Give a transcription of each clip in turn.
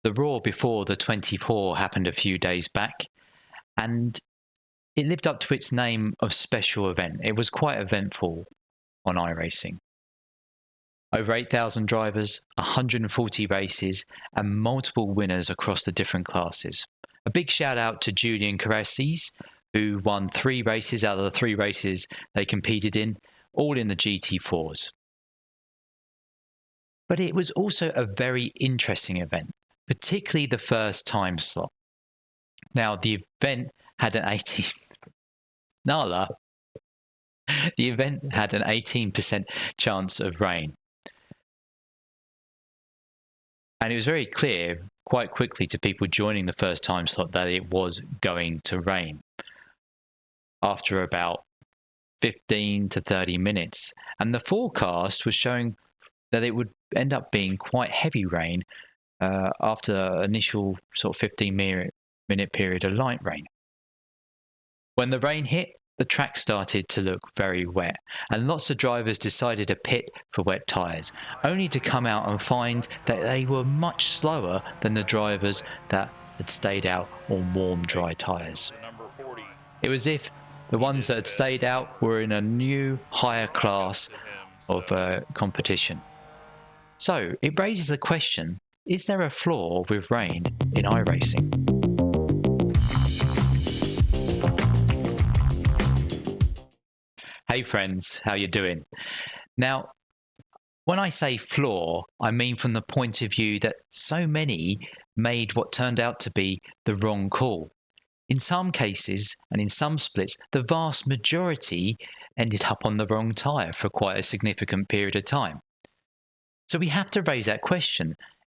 The Raw before the 24 happened a few days back, and it lived up to its name of special event. It was quite eventful on iRacing. Over 8,000 drivers, 140 races, and multiple winners across the different classes. A big shout out to Julian Caraces, who won 3 races out of the 3 races they competed in, all in the GT4s. But it was also a very interesting event, particularly the first time slot. Now, the event had an 18% chance of rain. And it was very clear quite quickly to people joining the first time slot that it was going to rain after about 15 to 30 minutes. And the forecast was showing that it would end up being quite heavy rain after an initial sort of 15-minute period of light rain. When the rain hit, the track started to look very wet, and lots of drivers decided to pit for wet tyres, only to come out and find that they were much slower than the drivers that had stayed out on warm, dry tyres. It was as if the ones that had stayed out were in a new, higher class of competition. So it raises the question, is there a flaw with rain in iRacing? Hey friends, how you doing? Now, when I say flaw, I mean from the point of view that so many made what turned out to be the wrong call. In some cases, and in some splits, the vast majority ended up on the wrong tyre for quite a significant period of time. So we have to raise that question,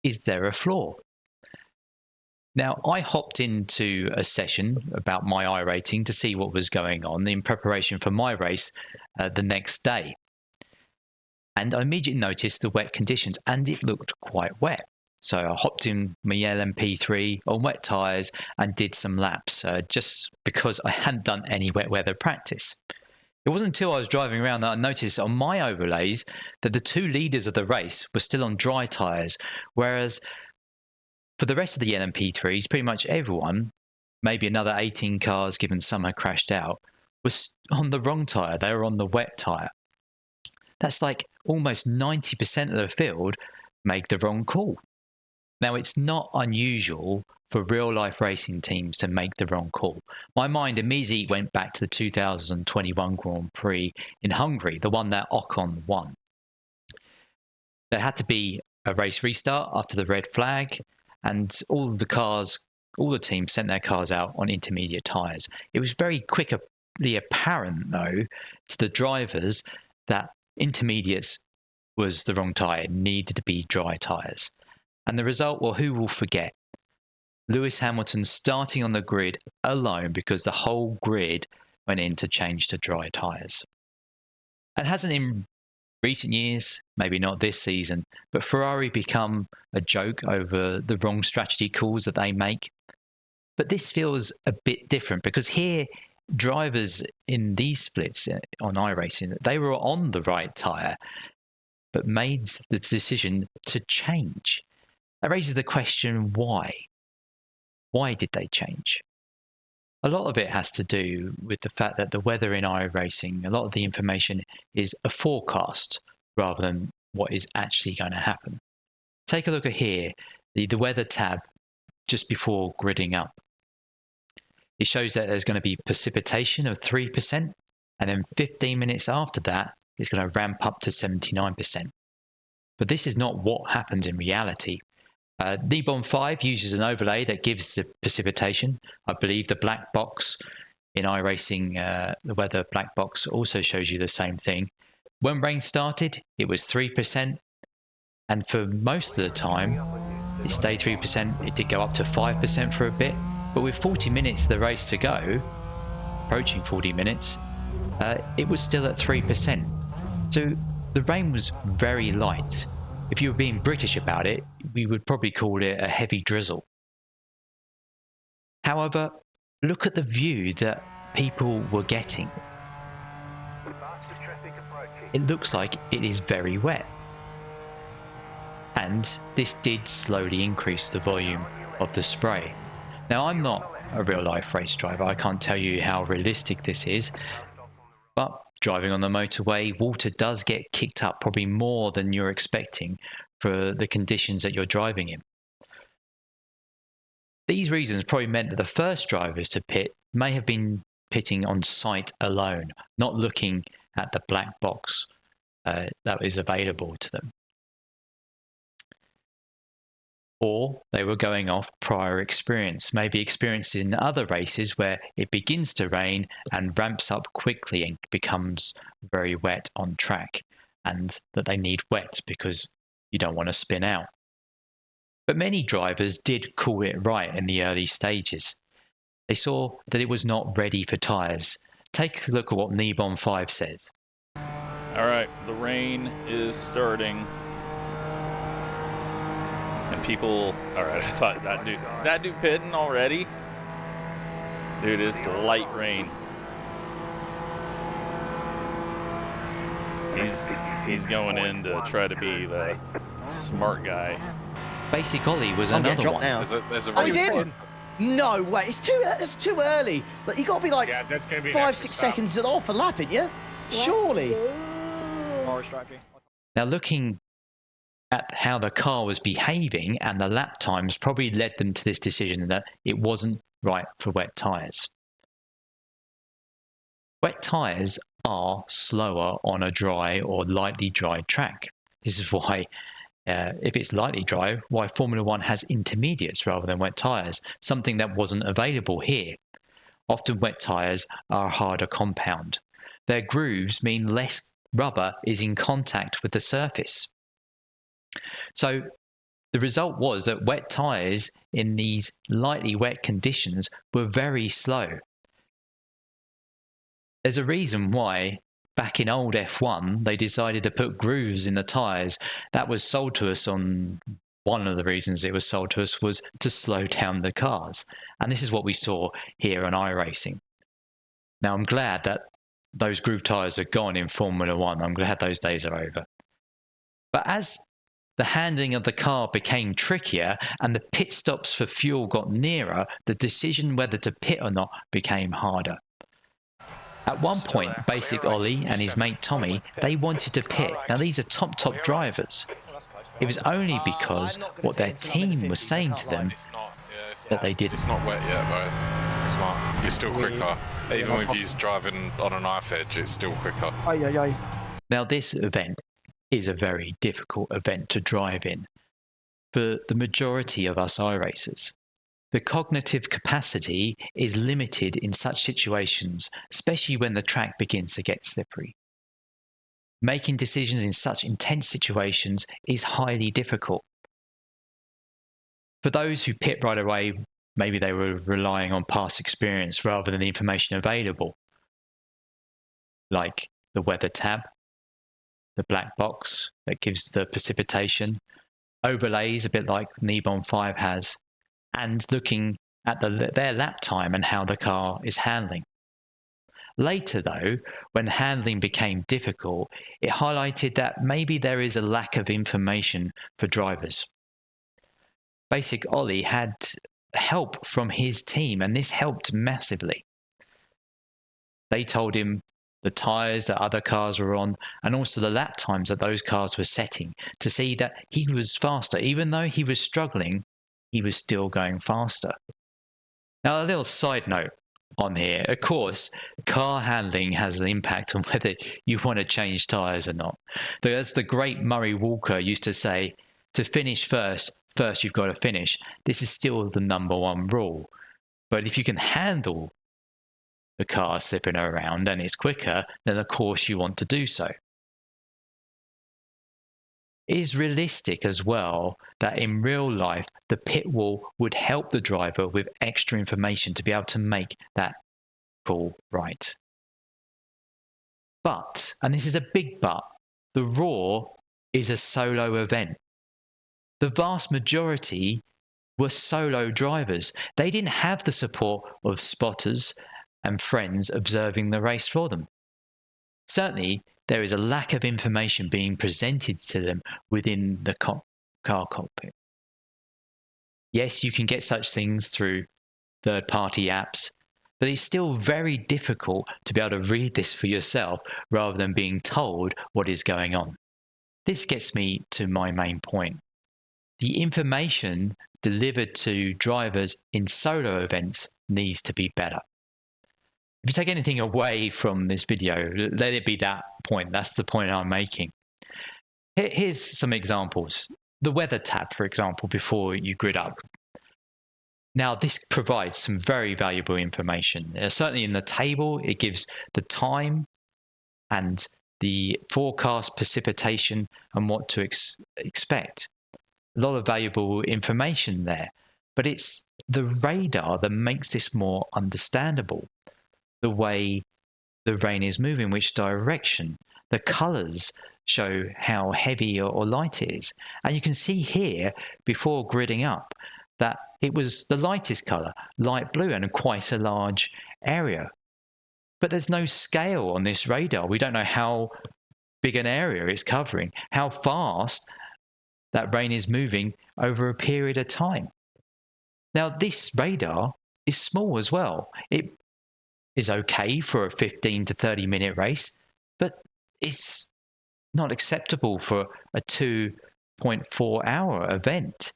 is there a flaw? Now, I hopped into a session about my iRacing to see what was going on in preparation for my race the next day. And I immediately noticed the wet conditions, and it looked quite wet. So I hopped in my LMP3 on wet tyres and did some laps, just because I hadn't done any wet weather practice. It wasn't until I was driving around that I noticed on my overlays that the 2 leaders of the race were still on dry tyres, whereas for the rest of the LMP3s, pretty much everyone, maybe another 18 cars given some had crashed out, was on the wrong tyre. They were on the wet tyre. That's like almost 90% of the field make the wrong call. Now, it's not unusual for real-life racing teams to make the wrong call. My mind immediately went back to the 2021 Grand Prix in Hungary, the one that Ocon won. There had to be a race restart after the red flag, and all the teams sent their cars out on intermediate tyres. It was very quickly apparent, though, to the drivers that intermediates was the wrong tyre. It needed to be dry tyres. And the result, well, who will forget? Lewis Hamilton starting on the grid alone because the whole grid went in to change to dry tyres. And hasn't in recent years, maybe not this season, but Ferrari become a joke over the wrong strategy calls that they make. But this feels a bit different because here, drivers in these splits on iRacing, they were on the right tyre, but made the decision to change. That raises the question, why? Why did they change? A lot of it has to do with the fact that the weather in iRacing, a lot of the information is a forecast rather than what is actually going to happen. Take a look at here, the weather tab just before gridding up. It shows that there's going to be precipitation of 3%, and then 15 minutes after that, it's going to ramp up to 79%. But this is not what happens in reality. Kneebon5 uses an overlay that gives the precipitation. I believe the black box in iRacing, the weather black box also shows you the same thing. When rain started, it was 3%, and for most of the time, it stayed 3%. It did go up to 5% for a bit, but with 40 minutes of the race to go, approaching 40 minutes, it was still at 3%. So the rain was very light. If you were being British about it, we would probably call it a heavy drizzle. However, look at the view that people were getting. It looks like it is very wet. and this did slowly increase the volume of the spray. Now, I'm not a real life race driver, I can't tell you how realistic this is, but driving on the motorway, water does get kicked up probably more than you're expecting for the conditions that you're driving in. These reasons probably meant that the first drivers to pit may have been pitting on sight alone, not looking at the black box that is available to them. Or they were going off prior experience, maybe experience in other races where it begins to rain and ramps up quickly and becomes very wet on track, and that they need wet because you don't want to spin out. But many drivers did call it right in the early stages. They saw that it was not ready for tyres. Take a look at what Kneebon5 says. All right, the rain is starting. And people, all right, I thought that dude pitting already? Dude, it's light rain. He's going in to try to be the smart guy. BasicOllie was another one. Now. There's a Oh, he's in? No way, it's too early. Like, you got to be like 5-6 seconds off a lap, ain't you? Surely. Now, looking at how the car was behaving and the lap times probably led them to this decision that it wasn't right for wet tyres. Wet tyres are slower on a dry or lightly dry track. This is why, if it's lightly dry, why Formula One has intermediates rather than wet tyres, something that wasn't available here. Often wet tyres are a harder compound. Their grooves mean less rubber is in contact with the surface. So the result was that wet tyres in these lightly wet conditions were very slow. There's a reason why back in old F1 they decided to put grooves in the tyres. That was sold to us on, one of the reasons it was sold to us was to slow down the cars. And this is what we saw here on iRacing. Now I'm glad that those groove tyres are gone in Formula One. I'm glad those days are over. But as the handling of the car became trickier and the pit stops for fuel got nearer, the decision whether to pit or not became harder. At one point, BasicOllie and his mate Tommy, they wanted to pit. Now these are top drivers. It was only because what their team was saying to them that they did. It's not wet yet, bro. It's not. You're still quicker. Even if you're driving on a knife edge, it's still quicker. Now this event is a very difficult event to drive in for the majority of us iRacers. The cognitive capacity is limited in such situations, especially when the track begins to get slippery. Making decisions in such intense situations is highly difficult. For those who pit right away, maybe they were relying on past experience rather than the information available, like the weather tab, the black box that gives the precipitation, overlays a bit like Kneebon5 has, and looking at their lap time and how the car is handling. Later though, when handling became difficult, it highlighted that maybe there is a lack of information for drivers. BasicOllie had help from his team and this helped massively. They told him the tyres that other cars were on and also the lap times that those cars were setting to see that he was faster. Even though he was struggling, he was still going faster. Now, a little side note on here. Of course, car handling has an impact on whether you want to change tyres or not. As the great Murray Walker used to say, to finish first you've got to finish. This is still the number one rule. But if you can handle the car slipping around and it's quicker, then of course you want to do so. It is realistic as well that in real life, the pit wall would help the driver with extra information to be able to make that call right. But, and this is a big but, the Raw is a solo event. The vast majority were solo drivers. They didn't have the support of spotters and friends observing the race for them. Certainly, there is a lack of information being presented to them within the car cockpit. Yes, you can get such things through third-party apps, but it's still very difficult to be able to read this for yourself rather than being told what is going on. This gets me to my main point. The information delivered to drivers in solo events needs to be better. If you take anything away from this video, let it be that point. That's the point I'm making. Here's some examples. The weather tab, for example, before you grid up. Now, this provides some very valuable information. Certainly in the table, it gives the time and the forecast precipitation and what to expect. A lot of valuable information there, but it's the radar that makes this more understandable. The way the rain is moving, which direction, the colors show how heavy or light it is. And you can see here, before gridding up, that it was the lightest color, light blue, and quite a large area. But there's no scale on this radar. We don't know how big an area it's covering, how fast that rain is moving over a period of time. Now, this radar is small as well. It is okay for a 15 to 30 minute race, but it's not acceptable for a 2.4 hour event.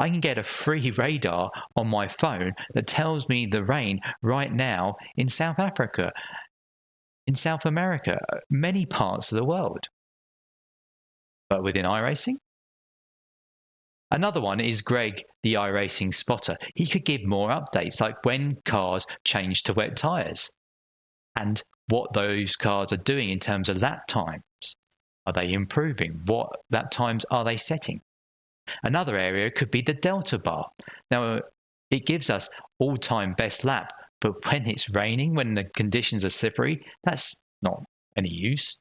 I can get a free radar on my phone that tells me the rain right now in South Africa, in South America, many parts of the world. But within iRacing? Another one is Greg, the iRacing spotter. He could give more updates, like when cars change to wet tyres and what those cars are doing in terms of lap times. Are they improving? What lap times are they setting? Another area could be the delta bar. Now, it gives us all-time best lap, but when it's raining, when the conditions are slippery, that's not any use.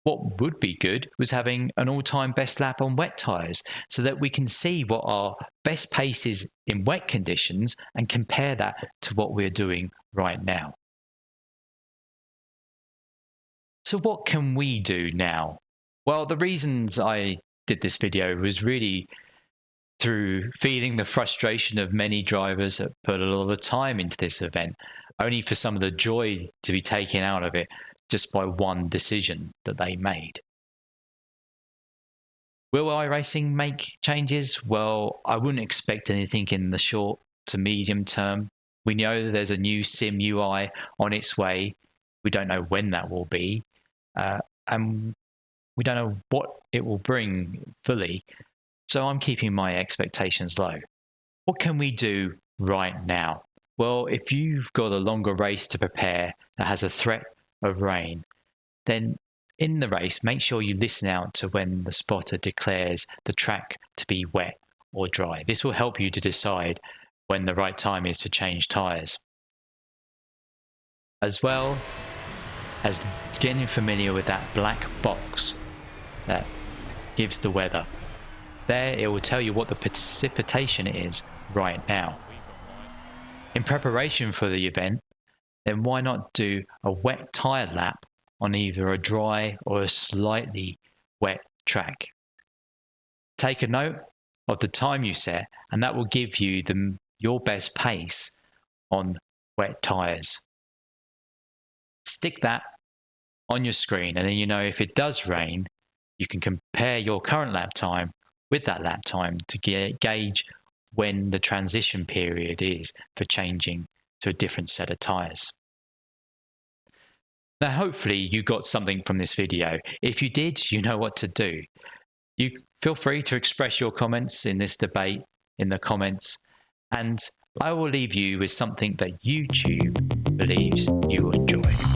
What would be good was having an all-time best lap on wet tyres so that we can see what our best pace is in wet conditions and compare that to what we're doing right now. So what can we do now? Well, the reasons I did this video was really through feeling the frustration of many drivers that put a lot of time into this event, only for some of the joy to be taken out of it just by one decision that they made. Will iRacing make changes? Well, I wouldn't expect anything in the short to medium term. We know that there's a new Sim UI on its way. We don't know when that will be. And we don't know what it will bring fully. So I'm keeping my expectations low. What can we do right now? Well, if you've got a longer race to prepare that has a threat of rain, then in the race, make sure you listen out to when the spotter declares the track to be wet or dry. This will help you to decide when the right time is to change tyres. As well as getting familiar with that black box that gives the weather. There, it will tell you what the precipitation is right now. In preparation for the event, then why not do a wet tyre lap on either a dry or a slightly wet track? Take a note of the time you set, and that will give you your best pace on wet tyres. Stick that on your screen, and then you know if it does rain, you can compare your current lap time with that lap time to gauge when the transition period is for changing to a different set of tyres. Now, hopefully you got something from this video. If you did, you know what to do. You feel free to express your comments in this debate in the comments, and I will leave you with something that YouTube believes you will enjoy.